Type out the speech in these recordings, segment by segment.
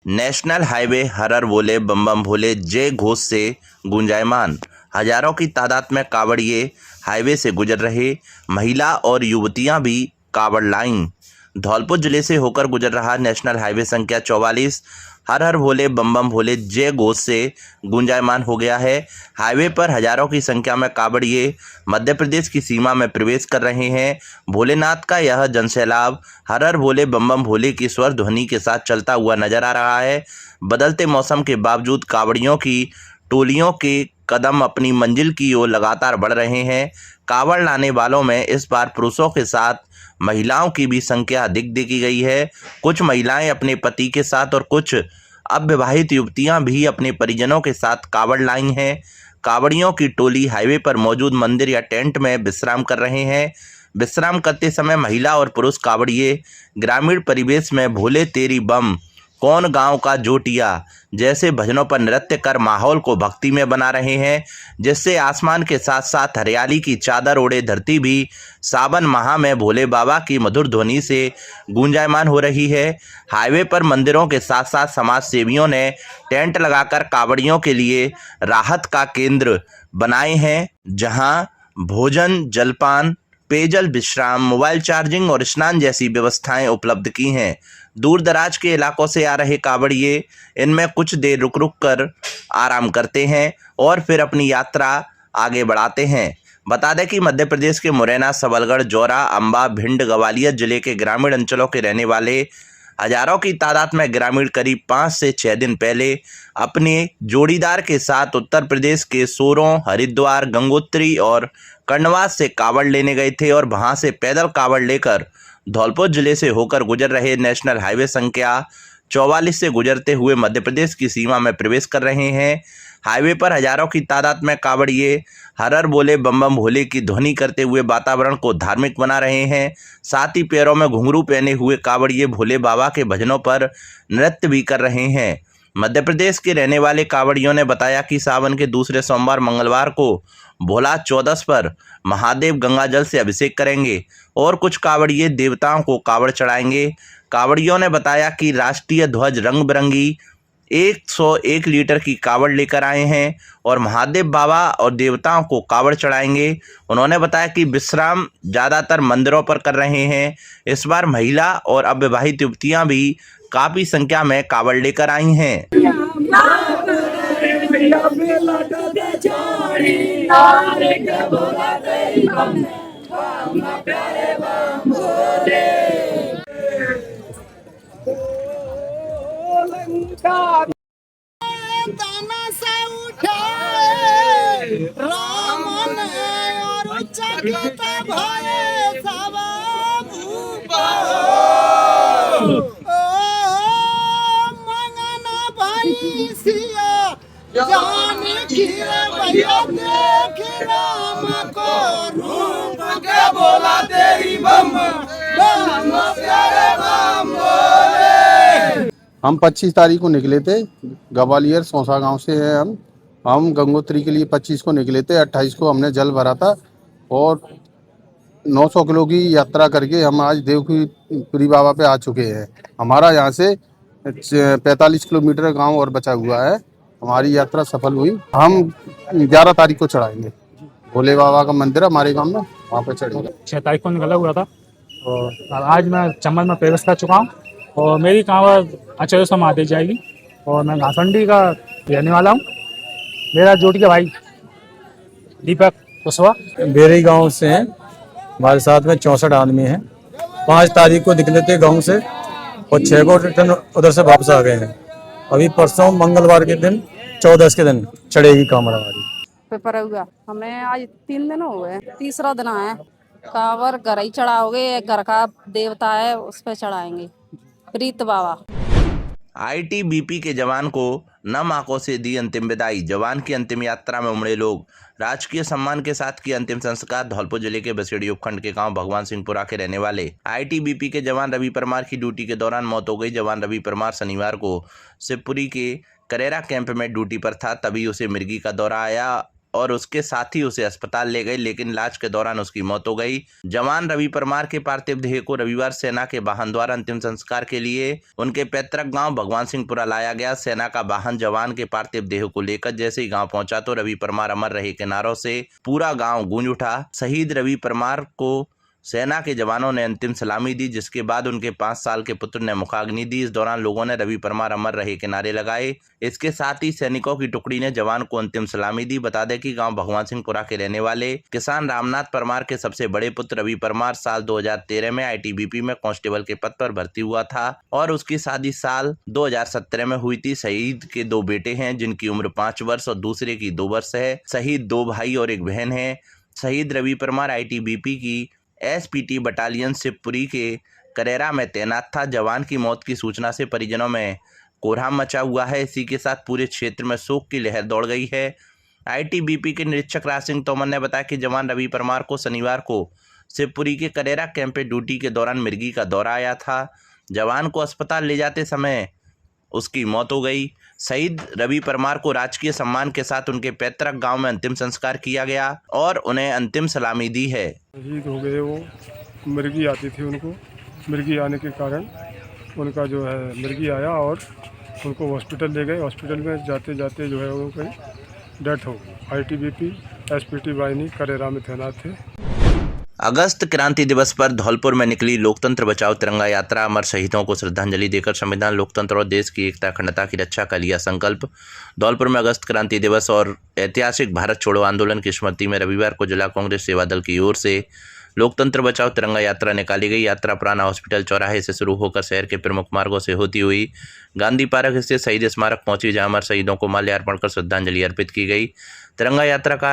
National highway हर हर बोले बम बम भोले जय घोष से गूंजायमान। हजारों की तादाद में कावड़िए हाईवे से गुजर रहे। महिला और युवतियां भी कावड़ लाईं। धौलपुर जिले से होकर गुजर रहा नेशनल हाईवे संख्या 44 हर हर भोले बम बम भोले जय घोष से गूंजायमान हो गया है। हाईवे पर हजारों की संख्या में कावड़िए मध्य प्रदेश की सीमा में प्रवेश कर रहे हैं। भोलेनाथ का यह जनसैलाब हर हर भोले बम बम भोले की स्वर ध्वनि के साथ चलता हुआ नजर आ रहा है। बदलते मौसम के बावजूद कावड़ियों की टोलियों के कदम अपनी मंजिल की ओर लगातार बढ़ रहे हैं। कावड़ लाने वालों में इस बार पुरुषों के साथ महिलाओं की भी संख्या अधिक देखी गई है। कुछ महिलाएं अपने पति के साथ और कुछ अविवाहित युवतियां भी अपने परिजनों के साथ कावड़ लाई हैं। कावड़ियों की टोली हाईवे पर मौजूद मंदिर या टेंट में विश्राम कर रहे हैं। विश्राम करते समय महिला और पुरुष कावड़िए ग्रामीण परिवेश में भोले तेरी बम कौन गांव का जोटिया जैसे भजनों पर नृत्य कर माहौल को भक्ति में बना रहे हैं, जिससे आसमान के साथ साथ हरियाली की चादर ओढ़े धरती भी सावन माह में भोले बाबा की मधुर ध्वनि से गूंजायमान हो रही है। हाईवे पर मंदिरों के साथ साथ समाज सेवियों ने टेंट लगाकर कावड़ियों के लिए राहत का केंद्र बनाए हैं, जहां भोजन, जलपान, पेयजल, विश्राम, मोबाइल चार्जिंग और स्नान जैसी व्यवस्थाएं उपलब्ध की हैं। दूर दराज के इलाकों से आ रहे कावड़िए इनमें कुछ देर रुक रुक कर आराम करते हैं और फिर अपनी यात्रा आगे बढ़ाते हैं। बता दें कि मध्य प्रदेश के मुरैना, सबलगढ़, जौरा, अंबा, भिंड, ग्वालियर जिले के ग्रामीण अंचलों के रहने वाले हजारों की तादाद में ग्रामीण करीब 5 से 6 दिन पहले अपने जोड़ीदार के साथ उत्तर प्रदेश के सोरों, हरिद्वार, गंगोत्री और कर्णवास से कावड़ लेने गए थे और वहां से पैदल कावड़ लेकर धौलपुर जिले से होकर गुजर रहे नेशनल हाईवे संख्या 44 से गुजरते हुए मध्य प्रदेश की सीमा में प्रवेश कर रहे हैं। हाईवे पर हजारों की तादाद में कावड़िए हर हर बोले बम बम भोले की ध्वनि करते हुए वातावरण को धार्मिक बना रहे हैं। साथ ही पैरों में घुंघरू पहने हुए कावड़िए भोले बाबा के भजनों पर नृत्य भी कर रहे हैं। मध्य प्रदेश के रहने वाले कावड़ियों ने बताया कि सावन के दूसरे सोमवार मंगलवार को भोला 14 पर महादेव गंगा जल से अभिषेक करेंगे और कुछ कावड़िए देवताओं को कावड़ चढ़ाएंगे। कावड़ियों ने बताया कि राष्ट्रीय ध्वज रंग बिरंगी 101 लीटर की कावड़ लेकर आए हैं और महादेव बाबा और देवताओं को कावड़ चढ़ाएंगे। उन्होंने बताया कि विश्राम ज़्यादातर मंदिरों पर कर रहे हैं। इस बार महिला और अविवाहित युवतियां भी काफ़ी संख्या में कावड़ लेकर आई हैं। बोला तेरी बम बम प्यारे बम बोले। हम 25 तारीख को निकले थे, ग्वालियर सौसा गांव से हैं हम गंगोत्री के लिए 25 को निकले थे। 28 को हमने जल भरा था और 900 किलो की यात्रा करके हम आज देवपुरी बाबा पे आ चुके हैं। हमारा यहाँ से 45 किलोमीटर गांव और बचा हुआ है। हमारी यात्रा सफल हुई। हम 11 तारीख को चढ़ाएंगे। भोले बाबा का मंदिर है हमारे गांव में, वहाँ पे चढ़ेंगे। 6 तारीख को निकला हुआ था और आज मैं चंबल में प्रवेश कर चुका हूँ और मेरी कांवड़ आचार्य से महादेव जाएगी और मैं घासंडी का रहने वाला हूँ। मेरा जोटी का भाई दीपक कुशवाहा बेरी गांव से हैं। हमारे साथ में 64 आदमी हैं। 5 तारीख को निकले थे गांव से और 6 को रिटर्न उधर से वापस आ गए हैं। अभी परसों मंगलवार के दिन 14 के दिन चढ़ेगी कांवड़ हमारी। पेपर हुआ हमें आज 3 दिन हो गए, तीसरा दिन है। कांवर घर ही चढ़ाओगे, घर का देवता है उस पर चढ़ाएंगे। प्रीत बाबा। आईटीबीपी के जवान को नम आंखों से दी अंतिम विदाई। जवान की अंतिम यात्रा में उमड़े लोग। राजकीय सम्मान के साथ किया अंतिम संस्कार। धौलपुर जिले के बसेड़ी उपखंड के गांव भगवान सिंहपुरा के रहने वाले आईटीबीपी के जवान रवि परमार की ड्यूटी के दौरान मौत हो गई। जवान रवि परमार शनिवार को शिवपुरी के करेरा कैंप में ड्यूटी पर था, तभी उसे मिर्गी का दौरा आया और उसके साथी उसे अस्पताल ले गए, लेकिन इलाज के दौरान उसकी मौत हो गई। जवान रवि परमार के पार्थिव देह को रविवार सेना के वाहन द्वारा अंतिम संस्कार के लिए उनके पैतृक गांव भगवान सिंहपुरा लाया गया। सेना का वाहन जवान के पार्थिव देह को लेकर जैसे ही गांव पहुंचा तो रवि परमार अमर रहे के नारों से पूरा गांव गूंज उठा। शहीद रवि परमार को सेना के जवानों ने अंतिम सलामी दी, जिसके बाद उनके 5 साल के पुत्र ने मुखाग्नि दी। इस दौरान लोगों ने रवि परमार अमर रहे के नारे लगाए। इसके साथ ही सैनिकों की टुकड़ी ने जवान को अंतिम सलामी दी। बता दें कि गांव भगवान सिंहपुरा के रहने वाले किसान रामनाथ परमार के सबसे बड़े पुत्र रवि परमार साल 2013 में आईटीबीपी में कांस्टेबल के पद पर भर्ती हुआ था और उसकी शादी साल 2017 में हुई थी। शहीद के 2 बेटे हैं, जिनकी उम्र 5 वर्ष और दूसरे की 2 वर्ष है। शहीद 2 भाई और 1 बहन है। शहीद रवि परमार आईटीबीपी की एसपीटी बटालियन शिवपुरी के करेरा में तैनात था। जवान की मौत की सूचना से परिजनों में कोहराम मचा हुआ है। इसी के साथ पूरे क्षेत्र में शोक की लहर दौड़ गई है। आईटीबीपी के निरीक्षक राज सिंह तोमर ने बताया कि जवान रवि परमार को शनिवार को शिवपुरी के करेरा कैंप पे ड्यूटी के दौरान मिर्गी का दौरा आया था। जवान को अस्पताल ले जाते समय उसकी मौत हो गई। शहीद रवि परमार को राजकीय सम्मान के साथ उनके पैतृक गांव में अंतिम संस्कार किया गया और उन्हें अंतिम सलामी दी है। शहीद हो गए वो, मिर्गी आती थी उनको, मिर्गी आने के कारण उनका जो है मिर्गी आया और उनको हॉस्पिटल ले गए। हॉस्पिटल में जाते जाते जो है उनकी डेथ हो गई। आईटीबीपी एसपीटी वाहिनी करेरा में तैनात थे। अगस्त क्रांति दिवस पर धौलपुर में निकली लोकतंत्र बचाओ तिरंगा यात्रा। अमर शहीदों को श्रद्धांजलि देकर संविधान, लोकतंत्र और देश की एकता अखंडता की रक्षा का लिया संकल्प। धौलपुर में अगस्त क्रांति दिवस और ऐतिहासिक भारत छोड़ो आंदोलन की स्मृति में रविवार को जिला कांग्रेस सेवा दल की ओर से लोकतंत्र बचाओ तिरंगा यात्रा निकाली गई। यात्रा पुराना हॉस्पिटल चौराहे से शुरू होकर शहर के प्रमुख मार्गों से होती हुई गांधी पार्क स्थित शहीद स्मारक पहुंची, जहां अमर शहीदों को माल्यार्पण कर श्रद्धांजलि अर्पित की गई। तिरंगा यात्रा का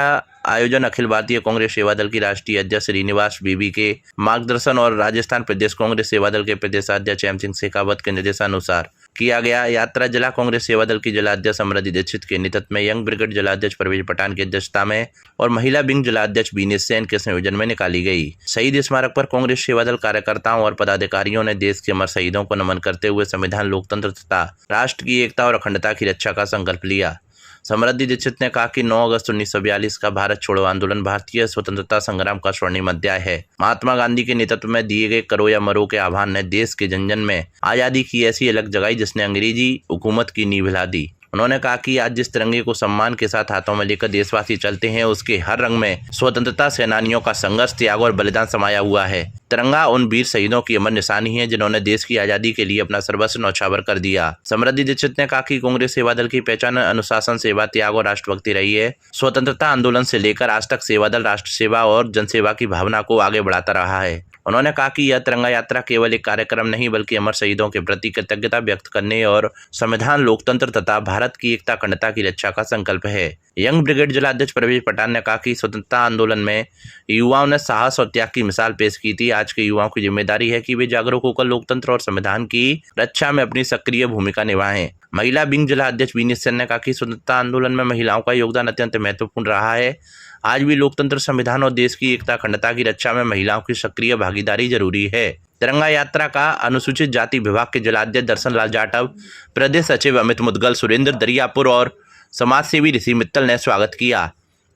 आयोजन अखिल भारतीय कांग्रेस सेवा दल की राष्ट्रीय अध्यक्ष श्रीनिवास बीबी के मार्गदर्शन और राजस्थान प्रदेश कांग्रेस सेवा दल के प्रदेशाध्यक्ष एम सिंह शेखावत के निर्देशानुसार किया गया। यात्रा जिला कांग्रेस सेवा दल की जिलाध्यक्ष अमृति दीक्षित के नेतृत्व में, यंग ब्रिगेड जिलाध्यक्ष परवेज पठान की अध्यक्षता में और महिला विंग जिलाध्यक्ष बीनेश सेन के संयोजन में निकाली गई। शहीद स्मारक पर कांग्रेस सेवा दल कार्यकर्ताओं और पदाधिकारियों ने देश के अमर शहीदों को नमन करते हुए संविधान, लोकतंत्र तथा राष्ट्र की एकता और अखंडता की रक्षा का संकल्प लिया। समृद्धि दीक्षित ने कहा कि 9 अगस्त 1942 का भारत छोड़ो आंदोलन भारतीय स्वतंत्रता संग्राम का स्वर्णिम अध्याय है। महात्मा गांधी के नेतृत्व में दिए गए करो या मरो के आह्वान ने देश के जन जन में आजादी की ऐसी अलग जगाई जिसने अंग्रेजी हुकूमत की नींव हिला दी। उन्होंने कहा कि आज जिस तिरंगे को सम्मान के साथ हाथों में लेकर देशवासी चलते हैं, उसके हर रंग में स्वतंत्रता सेनानियों का संघर्ष, त्याग और बलिदान समाया हुआ है। तिरंगा उन वीर शहीदों की अमर निशानी है जिन्होंने देश की आजादी के लिए अपना सर्वस्व न्यौछावर कर दिया। समृद्धि दीक्षित ने कहा कि कांग्रेस सेवा दल की पहचान अनुशासन, सेवा, त्याग और राष्ट्रभक्ति रही है। स्वतंत्रता आंदोलन से लेकर आज तक सेवा दल राष्ट्र सेवा और जनसेवा की भावना को आगे बढ़ाता रहा है। उन्होंने कहा कि यह तिरंगा यात्रा केवल एक कार्यक्रम नहीं बल्कि अमर शहीदों के प्रति कृतज्ञता व्यक्त करने और संविधान, लोकतंत्र तथा भारत की एकता अखंडता की रक्षा का संकल्प है। यंग ब्रिगेड जिलाध्यक्ष परवेज पठान ने कहा कि स्वतंत्रता आंदोलन में युवाओं ने साहस और त्याग की मिसाल पेश की थी। आज के युवाओं की जिम्मेदारी है कि वे जागरूक होकर लोकतंत्र और संविधान की रक्षा में अपनी सक्रिय भूमिका निभाएं। महिला विंग जिला अध्यक्ष बीनेश सेन ने कहा कि स्वतंत्रता आंदोलन में महिलाओं का योगदान अत्यंत महत्वपूर्ण रहा है। आज भी लोकतंत्र, संविधान और देश की एकता अखंडता की रक्षा में महिलाओं की सक्रिय भागीदारी जरूरी है। तिरंगा यात्रा का अनुसूचित जाति विभाग के जिलाध्यक्ष दर्शन लाल जाटव, प्रदेश सचिव अमित मुदगल, सुरेंद्र दरियापुर और समाज सेवी ऋषि मित्तल ने स्वागत किया।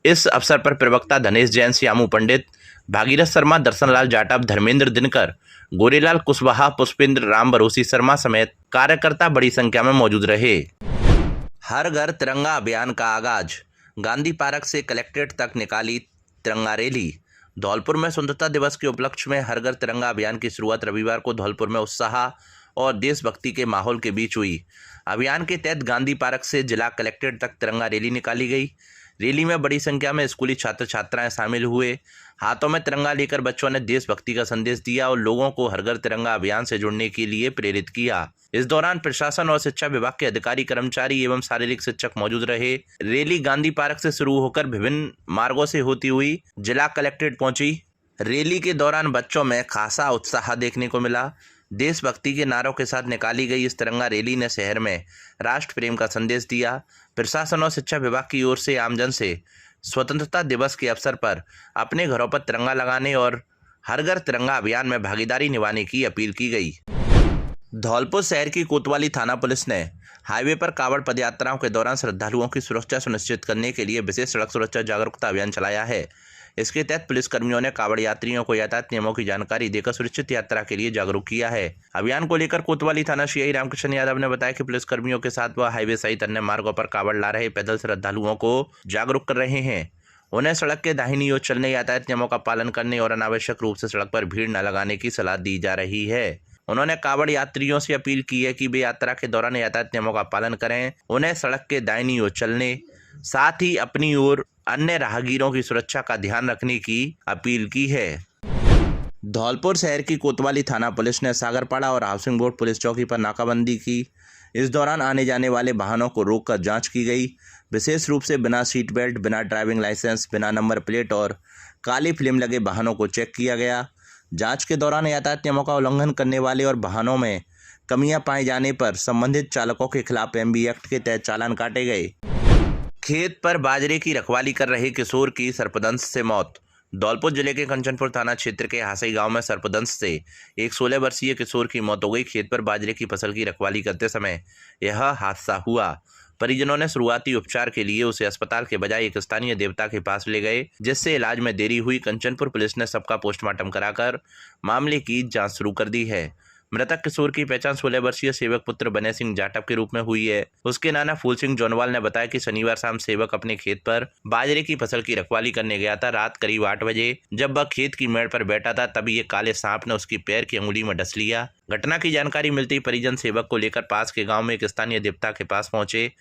इस अवसर पर प्रवक्ता धनेश जैन, श्यामू पंडित, भागीरथ शर्मा, दर्शन लाल जाटव, धर्मेंद्र दिनकर, गोरेलाल कुशवाहा, पुष्पेंद्र, राम भरोसी शर्मा समेत कार्यकर्ता बड़ी संख्या में मौजूद रहे। हर घर तिरंगा अभियान का आगाज, गांधी पार्क से कलेक्ट्रेट तक निकाली तिरंगा रैली। धौलपुर में स्वतंत्रता दिवस के उपलक्ष्य में हर घर तिरंगा अभियान की शुरुआत रविवार को धौलपुर में उत्साह और देशभक्ति के माहौल के बीच हुई। अभियान के तहत गांधी पार्क से जिला कलेक्ट्रेट तक तिरंगा रैली निकाली गई। रैली में बड़ी संख्या में स्कूली छात्र छात्राएं शामिल हुए। हाथों में तिरंगा लेकर बच्चों ने देशभक्ति का संदेश दिया और लोगों को हर घर तिरंगा अभियान से जुड़ने के लिए प्रेरित किया। इस दौरान प्रशासन और शिक्षा विभाग के अधिकारी, कर्मचारी एवं शारीरिक शिक्षक मौजूद रहे। रैली गांधी पार्क से शुरू होकर विभिन्न मार्गों से होती हुई जिला कलेक्ट्रेट पहुंची। रैली के दौरान बच्चों में खासा उत्साह देखने को मिला। देशभक्ति के नारों के साथ निकाली गई इस तिरंगा रैली ने शहर में राष्ट्र प्रेम का संदेश दिया। प्रशासन और शिक्षा विभाग की ओर से आमजन से स्वतंत्रता दिवस के अवसर पर अपने घरों पर तिरंगा लगाने और हर घर तिरंगा अभियान में भागीदारी निभाने की अपील की गई। धौलपुर शहर की कोतवाली थाना पुलिस ने हाईवे पर कांवड़ पदयात्राओं के दौरान श्रद्धालुओं की सुरक्षा सुनिश्चित करने के लिए विशेष सड़क सुरक्षा जागरूकता अभियान चलाया है। इसके तहत पुलिसकर्मियों ने कांवड़ यात्रियों को यातायात नियमों की जानकारी देकर सुरक्षित यात्रा के लिए जागरूक किया है। अभियान को लेकर कोतवाली थाना सीआई रामकृष्ण यादव ने बताया कि पुलिसकर्मियों के साथ वह हाईवे सहित अन्य मार्गों पर कांवड़ ला रहे पैदल श्रद्धालुओं को जागरूक कर रहे हैं। उन्हें सड़क के दाहिनी ओर चलने, यातायात नियमों का पालन करने और अनावश्यक रूप से सड़क पर भीड़ न लगाने की सलाह दी जा रही है। उन्होंने कांवड़ यात्रियों से अपील की है कि वे यात्रा के दौरान यातायात नियमों का पालन करें, उन्हें सड़क के दाहिनी ओर चलने, साथ ही अपनी ओर अन्य राहगीरों की सुरक्षा का ध्यान रखने की अपील की है। धौलपुर शहर की कोतवाली थाना पुलिस ने सागरपाड़ा और हाउसिंग बोर्ड पुलिस चौकी पर नाकाबंदी की। इस दौरान आने जाने वाले वाहनों को रोककर जांच की गई। विशेष रूप से बिना सीट बेल्ट, बिना ड्राइविंग लाइसेंस, बिना नंबर प्लेट और काली फिल्म लगे वाहनों को चेक किया गया। जांच के दौरान यातायात नियमों का उल्लंघन करने वाले और वाहनों में कमियां पाए जाने पर संबंधित चालकों के खिलाफ एमबी एक्ट के तहत चालान काटे गए। खेत पर बाजरे की रखवाली कर रहे किशोर की सर्पदंश से मौत। धौलपुर जिले के कंचनपुर थाना क्षेत्र के हासई गांव में सर्पदंश से एक 16 वर्षीय किशोर की मौत हो गई। खेत पर बाजरे की फसल की रखवाली करते समय यह हादसा हुआ। परिजनों ने शुरुआती उपचार के लिए उसे अस्पताल के बजाय एक स्थानीय देवता के पास ले गए, जिससे इलाज में देरी हुई। कंचनपुर पुलिस ने सबका पोस्टमार्टम कराकर मामले की जांच शुरू कर दी है। मृतक किशोर की पहचान 16 वर्षीय सेवक पुत्र बने सिंह जाटव के रूप में हुई है। उसके नाना फूल सिंह जोनवाल ने बताया कि शनिवार शाम सेवक अपने खेत पर बाजरे की फसल की रखवाली करने गया था। रात करीब 8 बजे जब वह खेत की मेड़ पर बैठा था, तभी एक काले सांप ने उसकी पैर की अंगुली में डस लिया। घटना की जानकारी मिलते ही परिजन सेवक को लेकर पास के गाँव में एक स्थानीय देवता के पास पहुंचे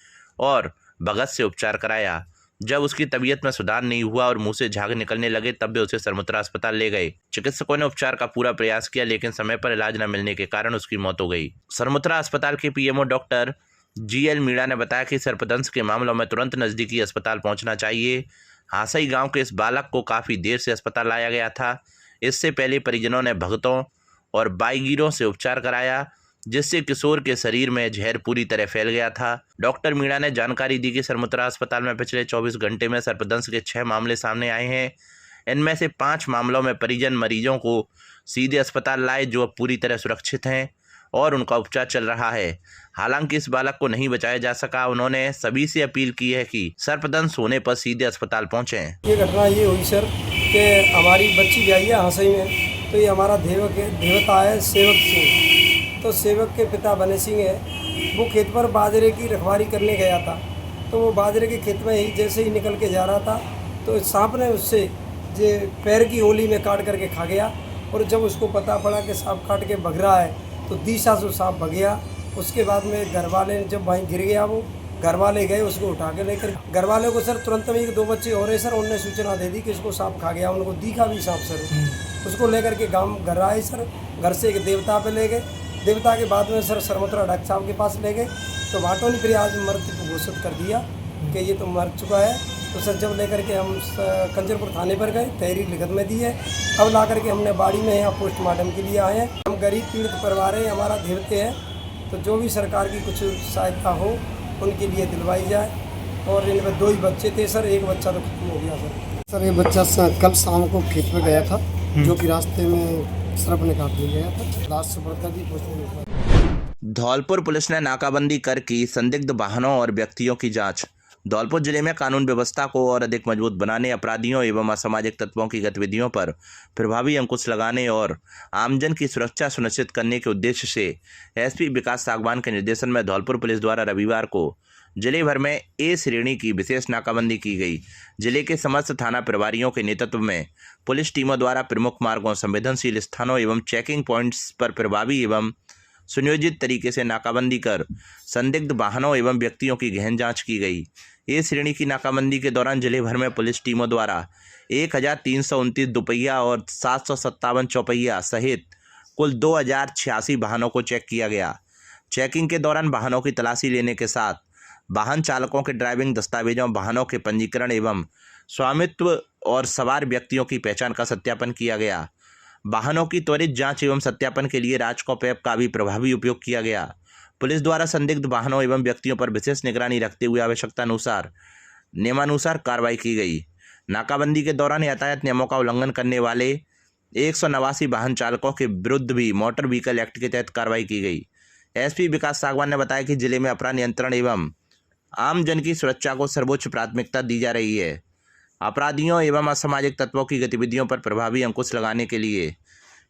और भगत से उपचार कराया। जब उसकी तबीयत में सुधार नहीं हुआ और मुंह से झाग निकलने लगे, तब वे उसे सरमुत्रा अस्पताल ले गए। चिकित्सकों ने उपचार का पूरा प्रयास किया, लेकिन समय पर इलाज न मिलने के कारण उसकी मौत हो गई। सरमुत्रा अस्पताल के पीएमओ डॉक्टर जीएल मीणा ने बताया कि सर्पदंश के मामलों में तुरंत नजदीकी अस्पताल पहुंचना चाहिए। हासई गांव के इस बालक को काफी देर से अस्पताल लाया गया था। इससे पहले परिजनों ने भक्तों और बाईगीरों से उपचार कराया, जिससे किशोर के शरीर में जहर पूरी तरह फैल गया था। डॉक्टर मीणा ने जानकारी दी कि सरमुत्रा अस्पताल में पिछले 24 घंटे में सर्पदंश के 6 मामले सामने आए हैं। इनमें से 5 मामलों में परिजन मरीजों को सीधे अस्पताल लाए, जो अब पूरी तरह सुरक्षित हैं और उनका उपचार चल रहा है। हालांकि इस बालक को नहीं बचाया जा सका। उन्होंने सभी से अपील की है कि सर्पदंश होने पर सीधे अस्पताल पहुँचें। ये घटना ये हुई सर कि हमारी बच्ची ब्याही है हासई में, तो ये हमारा देवता है सेवक सिंह। तो सेवक के पिता बने सिंह है, वो खेत पर बाजरे की रखवाली करने गया था। तो वो बाजरे के खेत में ही जैसे ही निकल के जा रहा था, तो सांप ने उससे जो पैर की ओली में काट करके खा गया। और जब उसको पता पड़ा कि सांप काट के भग रहा है, तो दिशा से सांप भग गया। उसके बाद में घर वाले जब वहीं गिर गया, वो घर वाले गए उसको उठा के लेकर। घर वाले को सर तुरंत में 1-2 बच्चे और है सर, उनने सूचना दे दी कि इसको सांप खा गया। उनको दिखा भी सांप सर, उसको लेकर के गाँव घर आए सर। घर से एक देवता पे ले गए। देवता के बाद में सर सरमुत्रा डॉक्टर साहब के पास ले गए, तो वाटों ने फिर आज मृत्यु घोषित कर दिया कि ये तो मर चुका है। तो सर जब लेकर के हम कंचनपुर थाने पर गए, तहरीर लिखत में दी है। अब ला करके हमने बाड़ी में यहाँ पोस्टमार्टम के लिए आए हैं। हम गरीब पीड़ित परिवार है, हमारा देवते हैं, तो जो भी सरकार की कुछ सहायता हो उनके लिए दिलवाई जाए। और इनमें 2 ही बच्चे थे सर, एक बच्चा तो खत्म हो गया सर। ये बच्चा कल शाम को खेत में गया था, जो कि रास्ते में सर्प ने काट लिया था। लाश सुपुर्द कर दी। धौलपुर पुलिस ने नाकाबंदी कर की संदिग्ध वाहनों और व्यक्तियों की जांच। धौलपुर जिले में कानून व्यवस्था को और अधिक मजबूत बनाने, अपराधियों एवं असामाजिक तत्वों की गतिविधियों पर प्रभावी अंकुश लगाने और आमजन की सुरक्षा सुनिश्चित करने के उद्देश्य से एसपी विकास सागवान के निर्देशन में धौलपुर पुलिस द्वारा रविवार को जिले भर में ए श्रेणी की विशेष नाकाबंदी की गई। जिले के समस्त थाना प्रभारियों के नेतृत्व में पुलिस टीमों द्वारा प्रमुख मार्गों, संवेदनशील स्थानों एवं चेकिंग पॉइंट्स पर प्रभावी एवं सुनियोजित तरीके से नाकाबंदी कर संदिग्ध वाहनों एवं व्यक्तियों की गहन जांच की गई। ए श्रेणी की नाकाबंदी के दौरान जिले भर में पुलिस टीमों द्वारा 1329 दुपहिया और 757 चौपहिया सहित कुल 2086 वाहनों को चेक किया गया। चेकिंग के दौरान वाहनों की तलाशी लेने के साथ वाहन चालकों के ड्राइविंग दस्तावेजों, वाहनों के पंजीकरण एवं स्वामित्व और सवार व्यक्तियों की पहचान का सत्यापन किया गया। वाहनों की त्वरित जांच एवं सत्यापन के लिए राजकॉप ऐप का भी प्रभावी उपयोग किया गया। पुलिस द्वारा संदिग्ध वाहनों एवं व्यक्तियों पर विशेष निगरानी रखते हुए आवश्यकतानुसार नियमानुसार कार्रवाई की गई। नाकाबंदी के दौरान यातायात नियमों का उल्लंघन करने वाले 189 वाहन चालकों के विरुद्ध भी मोटर व्हीकल एक्ट के तहत कार्रवाई की गई। एसपी विकास सागवान ने बताया कि जिले में अपराध नियंत्रण एवं आम जन की सुरक्षा को सर्वोच्च प्राथमिकता दी जा रही है। अपराधियों एवं असामाजिक तत्वों की गतिविधियों पर प्रभावी अंकुश लगाने के लिए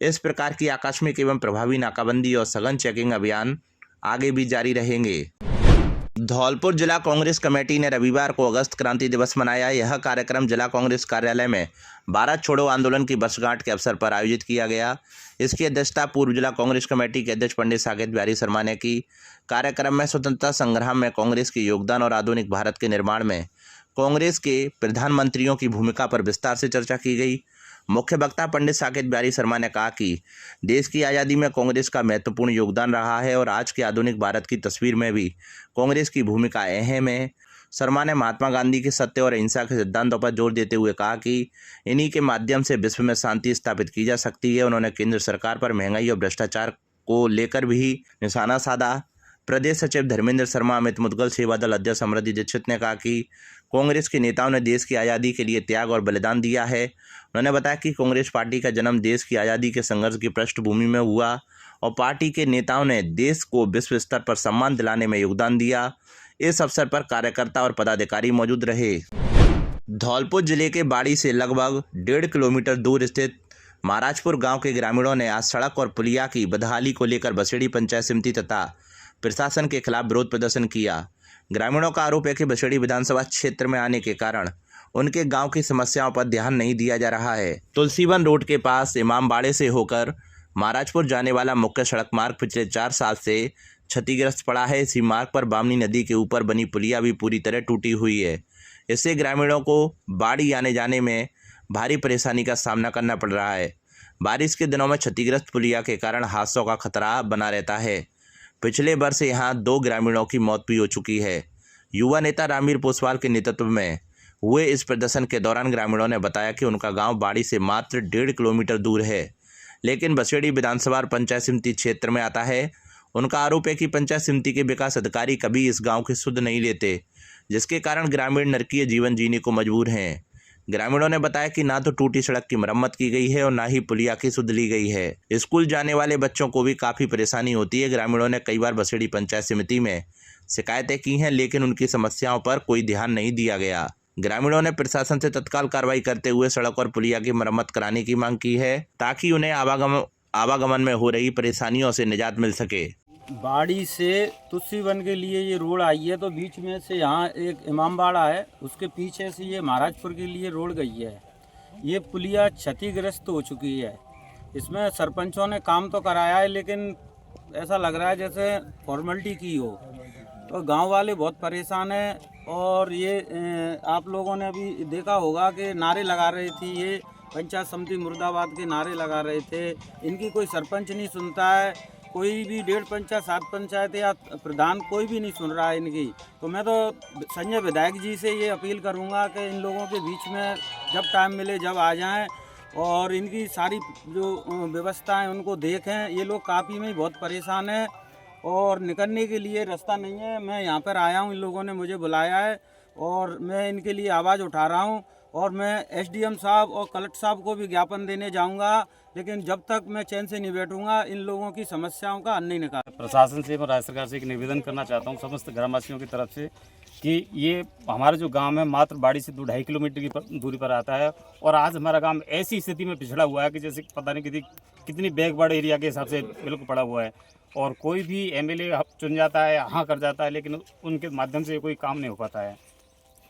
इस प्रकार की आकस्मिक एवं प्रभावी नाकाबंदी और सघन चेकिंग अभियान आगे भी जारी रहेंगे। धौलपुर जिला कांग्रेस कमेटी ने रविवार को अगस्त क्रांति दिवस मनाया। यह कार्यक्रम जिला कांग्रेस कार्यालय में भारत छोड़ो आंदोलन की वर्षगांठ के अवसर पर आयोजित किया गया। इसकी अध्यक्षता पूर्व जिला कांग्रेस कमेटी के अध्यक्ष पंडित साकेत बिहारी शर्मा ने की। कार्यक्रम में स्वतंत्रता संग्राम में कांग्रेस के योगदान और आधुनिक भारत के निर्माण में कांग्रेस के प्रधानमंत्रियों की भूमिका पर विस्तार से चर्चा की गई। मुख्य वक्ता पंडित साकेत बिहारी शर्मा ने कहा कि देश की आज़ादी में कांग्रेस का महत्वपूर्ण योगदान रहा है और आज के आधुनिक भारत की तस्वीर में भी कांग्रेस की भूमिका अहम है। शर्मा ने महात्मा गांधी के सत्य और अहिंसा के सिद्धांतों पर जोर देते हुए कहा कि इन्हीं के माध्यम से विश्व में शांति स्थापित की जा सकती है। उन्होंने केंद्र सरकार पर महंगाई और भ्रष्टाचार को लेकर भी निशाना साधा। प्रदेश सचिव धर्मेंद्र शर्मा, अमित मुदगल, सेवा दल अध्यक्ष समृद्धि दीक्षित ने कहा कि कांग्रेस के नेताओं ने देश की आज़ादी के लिए त्याग और बलिदान दिया है। उन्होंने बताया कि कांग्रेस पार्टी का जन्म देश की आज़ादी के संघर्ष की पृष्ठभूमि में हुआ और पार्टी के नेताओं ने देश को विश्व स्तर पर सम्मान दिलाने में योगदान दिया। इस अवसर पर कार्यकर्ता और पदाधिकारी मौजूद रहे। धौलपुर जिले के बाड़ी से लगभग 1.5 किलोमीटर दूर स्थित महाराजपुर गांव के ग्रामीणों ने आज सड़क और पुलिया की बदहाली को लेकर बसेड़ी पंचायत समिति तथा प्रशासन के खिलाफ विरोध प्रदर्शन किया। ग्रामीणों का आरोप है कि बसेड़ी विधानसभा क्षेत्र में आने के कारण उनके गांव की समस्याओं पर ध्यान नहीं दिया जा रहा है। तुलसीवन रोड के पास इमामबाड़े से होकर महाराजपुर जाने वाला मुख्य सड़क मार्ग पिछले 4 साल से क्षतिग्रस्त पड़ा है। इसी मार्ग पर बामनी नदी के ऊपर बनी पुलिया भी पूरी तरह टूटी हुई है। इससे ग्रामीणों को बाड़ी आने जाने में भारी परेशानी का सामना करना पड़ रहा है। बारिश के दिनों में क्षतिग्रस्त पुलिया के कारण हादसों का खतरा बना रहता है। पिछले वर्ष यहां 2 ग्रामीणों की मौत भी हो चुकी है। युवा नेता रामवीर पोसवाल के नेतृत्व में हुए इस प्रदर्शन के दौरान ग्रामीणों ने बताया कि उनका गांव बाड़ी से मात्र 1.5 किलोमीटर दूर है, लेकिन बसेड़ी विधानसभा और पंचायत समिति क्षेत्र में आता है। उनका आरोप है कि पंचायत समिति के विकास अधिकारी कभी इस गांव की सुध नहीं लेते, जिसके कारण ग्रामीण नरकीय जीवन जीने को मजबूर हैं। ग्रामीणों ने बताया कि ना तो टूटी सड़क की मरम्मत की गई है और ना ही पुलिया की सुध ली गई है। स्कूल जाने वाले बच्चों को भी काफ़ी परेशानी होती है। ग्रामीणों ने कई बार बसेड़ी पंचायत समिति में शिकायतें की हैं, लेकिन उनकी समस्याओं पर कोई ध्यान नहीं दिया गया। ग्रामीणों ने प्रशासन से तत्काल कार्रवाई करते हुए सड़क और पुलिया की मरम्मत कराने की मांग की है, ताकि उन्हें आवागमन में हो रही परेशानियों से निजात मिल सके। बाड़ी से तुलसीवन के लिए ये रोड आई है, तो बीच में से यहाँ एक इमामबाड़ा है, उसके पीछे से ये महाराजपुर के लिए रोड गई है। ये पुलिया क्षतिग्रस्त हो चुकी है। इसमें सरपंचों ने काम तो कराया है, लेकिन ऐसा लग रहा है जैसे फॉर्मेलिटी की हो। तो गांव वाले बहुत परेशान हैं। और ये आप लोगों ने अभी देखा होगा कि नारे लगा रही थी, ये पंचायत समिति मुर्दाबाद के नारे लगा रहे थे। इनकी कोई सरपंच नहीं सुनता है, कोई भी 1.5 पंचायत 7 पंचायत या प्रधान कोई भी नहीं सुन रहा है इनकी। तो मैं तो संजय विधायक जी से ये अपील करूंगा कि इन लोगों के बीच में जब टाइम मिले जब आ जाएं और इनकी सारी जो व्यवस्थाएं उनको देखें। ये लोग काफ़ी में बहुत परेशान हैं और निकलने के लिए रास्ता नहीं है। मैं यहाँ पर आया हूँ, इन लोगों ने मुझे बुलाया है और मैं इनके लिए आवाज़ उठा रहा हूँ। और मैं एसडीएम साहब और कलेक्टर साहब को भी ज्ञापन देने जाऊंगा, लेकिन जब तक मैं चैन से नहीं बैठूंगा इन लोगों की समस्याओं का हल नहीं निकाल। प्रशासन से मैं राज्य सरकार से एक निवेदन करना चाहता हूं समस्त ग्रामवासियों की तरफ से कि ये हमारा जो गांव है मात्र बाड़ी से 2-2.5 किलोमीटर की दूरी पर आता है। और आज हमारा गांव ऐसी स्थिति में पिछड़ा हुआ है कि जैसे पता नहीं कितनी बैकवर्ड एरिया के हिसाब से बिल्कुल पड़ा हुआ है। और कोई भी एमएलए चुन जाता है, हाँ कर जाता है, लेकिन उनके माध्यम से कोई काम नहीं हो पाता है।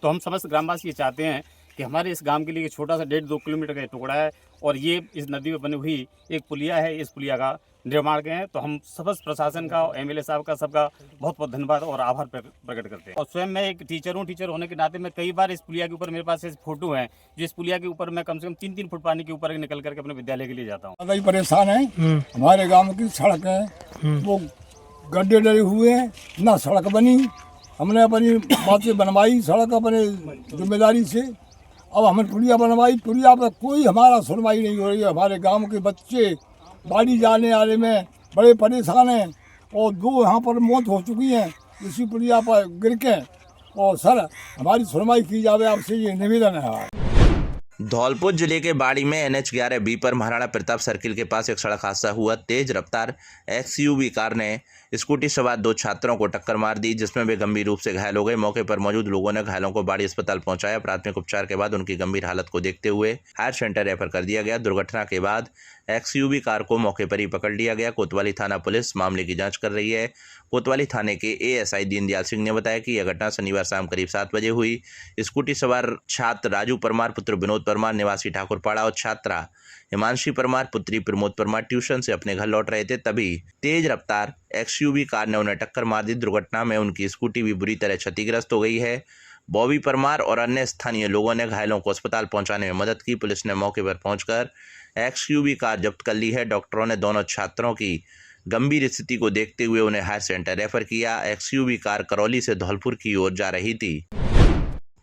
तो हम समस्त ग्रामवासी ये चाहते हैं कि हमारे इस गांव के लिए छोटा सा 1.5-2 किलोमीटर का टुकड़ा है और ये इस नदी में बनी हुई एक पुलिया है। इस पुलिया का निर्माण के हैं, तो हम समस्त प्रशासन का, एमएलए साहब का, सबका बहुत बहुत धन्यवाद और आभार प्रकट करते हैं। और स्वयं मैं एक टीचर हूँ, टीचर होने के नाते मैं कई बार इस पुलिया के ऊपर, मेरे पास ऐसे फोटो हैं जिस पुलिया के ऊपर मैं कम से कम 3-3 फुट पानी के ऊपर निकल करके अपने विद्यालय के लिए जाता हूँ। ज्यादा ही परेशान है। हमारे गाँव की सड़क है वो गड्ढे डरे हुए हैं, ना सड़क बनी। हमने अपनी बातें बनवाई सड़क अपने जिम्मेदारी से, अब हमने पुलिया बनवाई, पुलिया पर कोई हमारा सुनवाई नहीं हो रही है। हमारे गांव के बच्चे बाड़ी जाने आने में बड़े परेशान हैं और 2 यहाँ पर मौत हो चुकी हैं इसी पुलिया पर गिर के। और सर हमारी सुनवाई की जावे, आपसे ये निवेदन है। धौलपुर जिले के बाड़ी में NH11B पर महाराणा प्रताप सर्किल के पास एक सड़क हादसा हुआ। तेज रफ्तार XUV कार ने स्कूटी सवार 2 छात्रों को टक्कर मार दी, जिसमें वे गंभीर रूप से घायल हो गए। मौके पर मौजूद लोगों ने घायलों को बाड़ी अस्पताल पहुंचाया। प्राथमिक उपचार के बाद उनकी गंभीर हालत को देखते हुए हायर सेंटर रेफर कर दिया गया। दुर्घटना के बाद XUV कार को मौके पर ही पकड़ लिया गया। कोतवाली थाना पुलिस मामले की जाँच कर रही है। कोतवाली थाने के ASI दीनदयाल सिंह ने बताया कि यह घटना शनिवार शाम करीब 7 बजे हुई। स्कूटी सवार छात्र राजू परमार पुत्र विनोद परमार निवासी ठाकुरपाड़ा और छात्रा हिमांशी परमार पुत्री प्रमोद परमार ट्यूशन से अपने घर लौट रहे थे, तभी तेज रफ्तार XUV कार ने उन्हें टक्कर मार दी। दुर्घटना में उनकी स्कूटी भी बुरी तरह क्षतिग्रस्त हो गई है। बॉबी परमार और अन्य स्थानीय लोगों ने घायलों को अस्पताल पहुंचाने में मदद की। पुलिस ने मौके पर पहुंचकर XUV कार जब्त कर ली है। डॉक्टरों ने दोनों छात्रों की गंभीर स्थिति को देखते हुए उन्हें हायर सेंटर रेफर किया। XUV कार करौली से धौलपुर की ओर जा रही थी।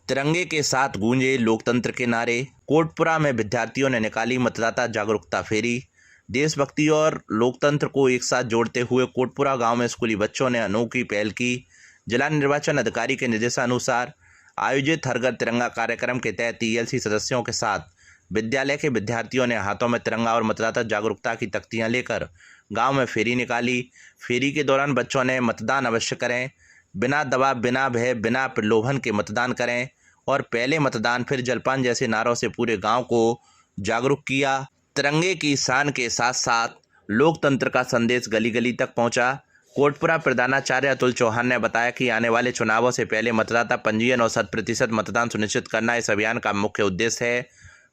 तिरंगे के साथ गूंजे लोकतंत्र के नारे। कोटपुरा में विद्यार्थियों ने निकाली मतदाता जागरूकता फेरी। देशभक्ति और लोकतंत्र को एक साथ जोड़ते हुए कोटपुरा गांव में स्कूली बच्चों ने अनोखी पहल की। जिला निर्वाचन अधिकारी के निर्देशानुसार आयोजित हर घर तिरंगा कार्यक्रम के तहत TLC सदस्यों के साथ विद्यालय के विद्यार्थियों ने हाथों में तिरंगा और मतदाता जागरूकता की तख्तियां लेकर गांव में फेरी निकाली। फेरी के दौरान बच्चों ने मतदान अवश्य करें, बिना दबाव, बिना भय, बिना प्रलोभन के मतदान करें और पहले मतदान फिर जलपान जैसे नारों से पूरे गांव को जागरूक किया। तिरंगे की शान के साथ साथ लोकतंत्र का संदेश गली गली तक पहुंचा। कोटपुरा प्रधानाचार्य अतुल चौहान ने बताया कि आने वाले चुनावों से पहले मतदाता पंजीयन और 100% मतदान सुनिश्चित करना इस अभियान का मुख्य उद्देश्य है।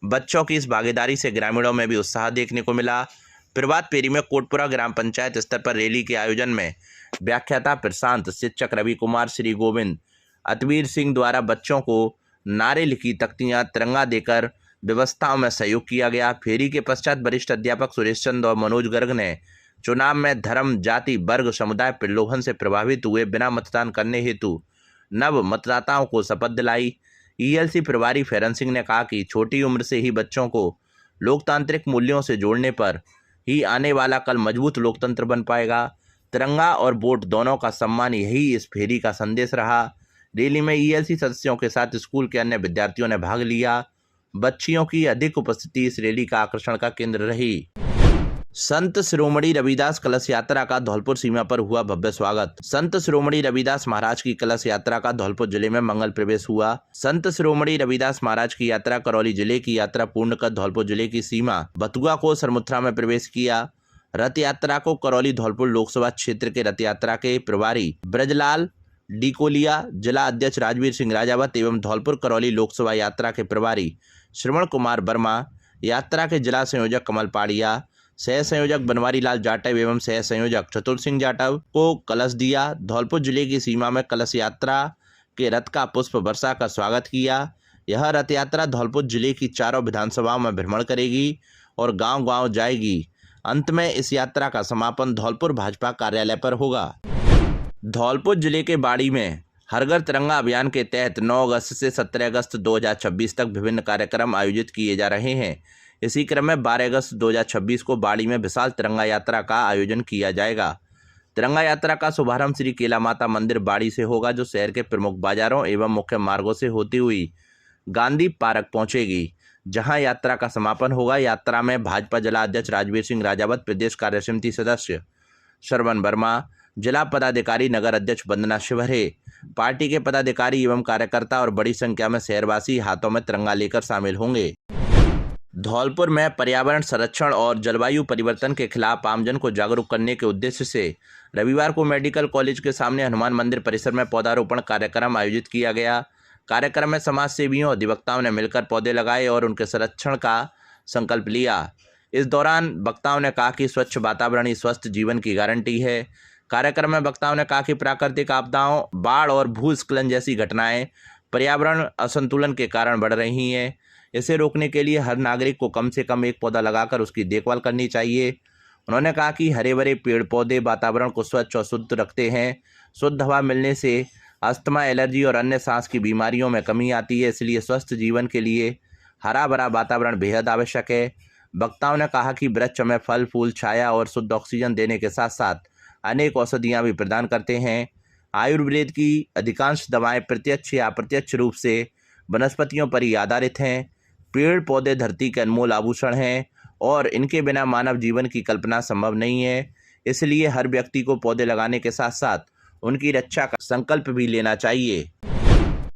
बच्चों की इस भागीदारी से ग्रामीणों में भी उत्साह देखने को मिला। प्रभात फेरी में कोटपुरा ग्राम पंचायत स्तर पर रैली के आयोजन में व्याख्याता प्रशांत, शिक्षक रवि कुमार, श्री गोविंद, अतवीर सिंह द्वारा बच्चों को नारे लिखी तख्तियां तिरंगा देकर व्यवस्थाओं में सहयोग किया गया। फेरी के पश्चात वरिष्ठ अध्यापक सुरेश चंद और मनोज गर्ग ने चुनाव में धर्म, जाति, वर्ग, समुदाय प्रलोभन से प्रभावित हुए बिना मतदान करने हेतु नव मतदाताओं को शपथ दिलाई। ELC प्रभारी फेरन सिंह ने कहा कि छोटी उम्र से ही बच्चों को लोकतांत्रिक मूल्यों से जोड़ने पर ही आने वाला कल मजबूत लोकतंत्र बन पाएगा। तिरंगा और वोट दोनों का सम्मान, यही इस फेरी का संदेश रहा। रैली में ELC सदस्यों के साथ स्कूल के अन्य विद्यार्थियों ने भाग लिया। बच्चियों की अधिक उपस्थिति इस रैली का आकर्षण का केंद्र रही। संत शिरोमणि रविदास कलश यात्रा का धौलपुर सीमा पर हुआ भव्य स्वागत। संत शिरोमणि रविदास महाराज की कलश यात्रा का धौलपुर जिले में मंगल प्रवेश हुआ। संत शिरोमणि रविदास महाराज की यात्रा करौली जिले की यात्रा पूर्ण कर धौलपुर जिले की सीमा बथुआ को सरमुथरा में प्रवेश किया। रथ यात्रा को करौली धौलपुर लोकसभा क्षेत्र के रथ यात्रा के प्रभारी ब्रजलाल डिकोलिया, जिला अध्यक्ष राजवीर सिंह राजावत एवं धौलपुर करौली लोकसभा यात्रा के प्रभारी श्रवण कुमार वर्मा, यात्रा के जिला संयोजक कमल पाड़िया, सह संयोजक बनवारी लाल जाटव एवं सह संयोजक चतुर सिंह जाटव को कलश दिया। धौलपुर जिले की सीमा में कलश यात्रा के रथ का पुष्प वर्षा का स्वागत किया। यह रथ यात्रा धौलपुर जिले की 4 विधानसभाओं में भ्रमण करेगी और गांव-गांव जाएगी। अंत में इस यात्रा का समापन धौलपुर भाजपा कार्यालय पर होगा। धौलपुर जिले के बाड़ी में हर घर तिरंगा अभियान के तहत 9 अगस्त से 17 अगस्त 2026 तक विभिन्न कार्यक्रम आयोजित किए जा रहे हैं। इसी क्रम में 12 अगस्त 2026 को बाड़ी में विशाल तिरंगा यात्रा का आयोजन किया जाएगा। तिरंगा यात्रा का शुभारंभ श्री केला माता मंदिर बाड़ी से होगा, जो शहर के प्रमुख बाजारों एवं मुख्य मार्गों से होती हुई गांधी पार्क पहुंचेगी, जहां यात्रा का समापन होगा। यात्रा में भाजपा जिला अध्यक्ष राजवीर सिंह राजावत, प्रदेश कार्य समिति सदस्य श्रवण वर्मा, जिला पदाधिकारी नगर अध्यक्ष वंदना शिवहरे, पार्टी के पदाधिकारी एवं कार्यकर्ता और बड़ी संख्या में शहरवासी हाथों में तिरंगा लेकर शामिल होंगे। धौलपुर में पर्यावरण संरक्षण और जलवायु परिवर्तन के खिलाफ आमजन को जागरूक करने के उद्देश्य से रविवार को मेडिकल कॉलेज के सामने हनुमान मंदिर परिसर में पौधारोपण कार्यक्रम आयोजित किया गया। कार्यक्रम में समाज सेवियों और अधिवक्ताओं ने मिलकर पौधे लगाए और उनके संरक्षण का संकल्प लिया। इस दौरान वक्ताओं ने कहा कि स्वच्छ वातावरण ही स्वस्थ जीवन की गारंटी है। कार्यक्रम में वक्ताओं ने कहा कि प्राकृतिक आपदाओं, बाढ़ और भूस्खलन जैसी घटनाएं पर्यावरण असंतुलन के कारण बढ़ रही हैं। इसे रोकने के लिए हर नागरिक को कम से कम एक पौधा लगाकर उसकी देखभाल करनी चाहिए। उन्होंने कहा कि हरे भरे पेड़ पौधे वातावरण को स्वच्छ और शुद्ध रखते हैं। शुद्ध हवा मिलने से अस्थमा, एलर्जी और अन्य सांस की बीमारियों में कमी आती है, इसलिए स्वस्थ जीवन के लिए हरा भरा वातावरण बेहद आवश्यक है। वक्ताओं ने कहा कि वृक्ष में फल फूल, छाया और शुद्ध ऑक्सीजन देने के साथ साथ अनेक औषधियाँ भी प्रदान करते हैं। आयुर्वेद की अधिकांश दवाएं प्रत्यक्ष या अप्रत्यक्ष रूप से वनस्पतियों पर ही आधारित हैं। पेड़ पौधे धरती के अनमोल आभूषण हैं और इनके बिना मानव जीवन की कल्पना संभव नहीं है। इसलिए हर व्यक्ति को पौधे लगाने के साथ साथ उनकी रक्षा का संकल्प भी लेना चाहिए।